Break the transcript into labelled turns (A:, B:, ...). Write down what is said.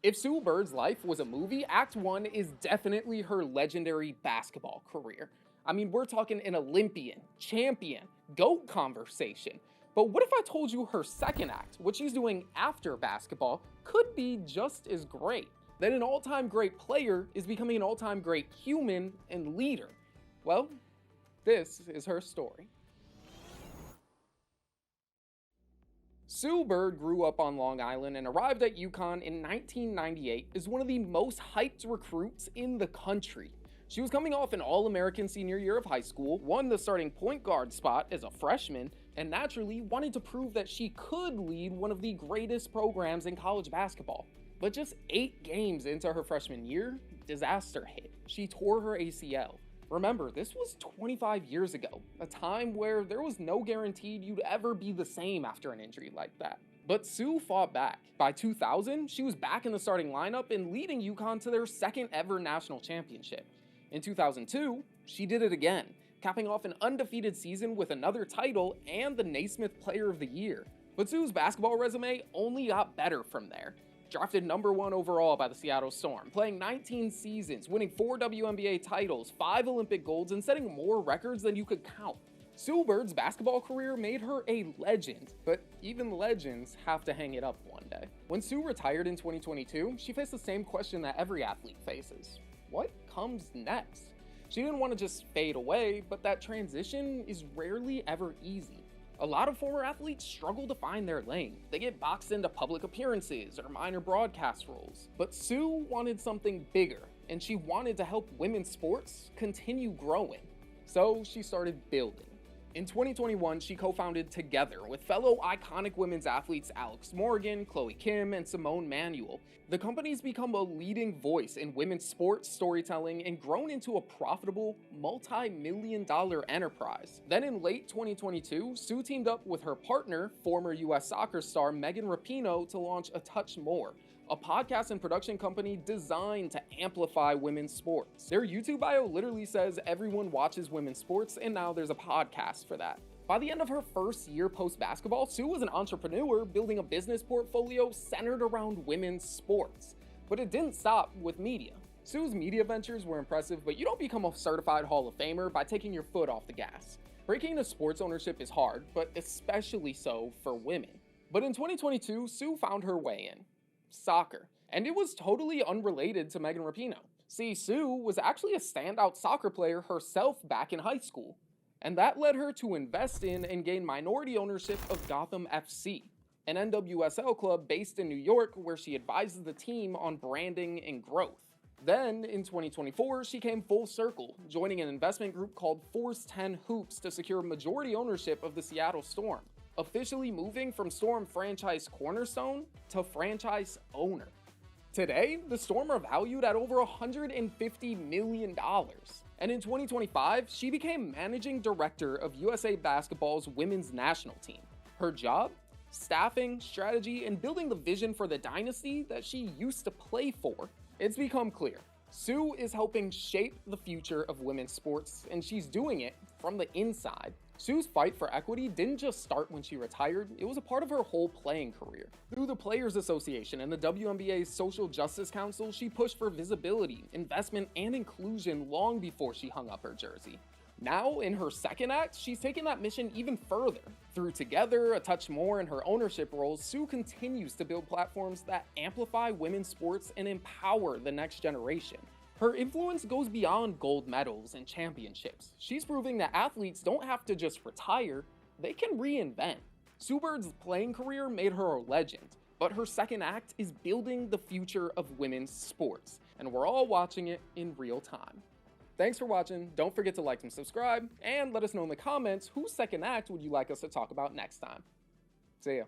A: If Sue Bird's life was a movie, Act 1 is definitely her legendary basketball career. I mean, we're talking an Olympian, champion, GOAT conversation. But what if I told you her second act, what she's doing after basketball, could be just as great? That an all-time great player is becoming an all-time great human and leader. Well, this is her story. Sue Bird grew up on Long Island and arrived at UConn in 1998 as one of the most hyped recruits in the country. She was coming off an All-American senior year of high school, won the starting point guard spot as a freshman, and naturally wanted to prove that she could lead one of the greatest programs in college basketball. But just 8 games into her freshman year, disaster hit. She tore her ACL. Remember, this was 25 years ago, a time where there was no guarantee you'd ever be the same after an injury like that. But Sue fought back. By 2000, she was back in the starting lineup and leading UConn to their second ever national championship. In 2002, she did it again, capping off an undefeated season with another title and the Naismith Player of the Year. But Sue's basketball resume only got better from there. Drafted number 1 overall by the Seattle Storm, playing 19 seasons, winning 4 WNBA titles, 5 Olympic golds, and setting more records than you could count. Sue Bird's basketball career made her a legend, but even legends have to hang it up one day. When Sue retired in 2022, she faced the same question that every athlete faces. What comes next? She didn't want to just fade away, but that transition is rarely ever easy. A lot of former athletes struggle to find their lane. They get boxed into public appearances or minor broadcast roles. But Sue wanted something bigger, and she wanted to help women's sports continue growing. So she started building. In 2021, she co-founded Together with fellow iconic women's athletes Alex Morgan, Chloe Kim, and Simone Manuel. The company's become a leading voice in women's sports storytelling and grown into a profitable, multi-million-dollar enterprise. Then in late 2022, Sue teamed up with her partner, former US soccer star Megan Rapinoe, to launch A Touch More, a podcast and production company designed to amplify women's sports. Their YouTube bio literally says everyone watches women's sports, and now there's a podcast for that. By the end of her first year post-basketball, Sue was an entrepreneur building a business portfolio centered around women's sports. But it didn't stop with media. Sue's media ventures were impressive, but you don't become a certified Hall of Famer by taking your foot off the gas. Breaking into sports ownership is hard, but especially so for women. But in 2022, Sue found her way in. Soccer. And it was totally unrelated to Megan Rapinoe. See, Sue was actually a standout soccer player herself back in high school, and that led her to invest in and gain minority ownership of Gotham FC, an NWSL club based in New York where she advises the team on branding and growth. Then, in 2024, she came full circle, joining an investment group called Force 10 Hoops to secure majority ownership of the Seattle Storm, officially moving from Storm franchise cornerstone to franchise owner. Today, the Storm are valued at over $150 million. And in 2025, she became managing director of USA Basketball's women's national team. Her job? Staffing, strategy, and building the vision for the dynasty that she used to play for. It's become clear. Sue is helping shape the future of women's sports, and she's doing it from the inside. Sue's fight for equity didn't just start when she retired, it was a part of her whole playing career. Through the Players Association and the WNBA's Social Justice Council, she pushed for visibility, investment, and inclusion long before she hung up her jersey. Now, in her second act, she's taken that mission even further. Through Together, A Touch More, and her ownership roles, Sue continues to build platforms that amplify women's sports and empower the next generation. Her influence goes beyond gold medals and championships. She's proving that athletes don't have to just retire, they can reinvent. Sue Bird's playing career made her a legend, but her second act is building the future of women's sports, and we're all watching it in real time. Thanks for watching, don't forget to like and subscribe, and let us know in the comments whose second act would you like us to talk about next time. See ya.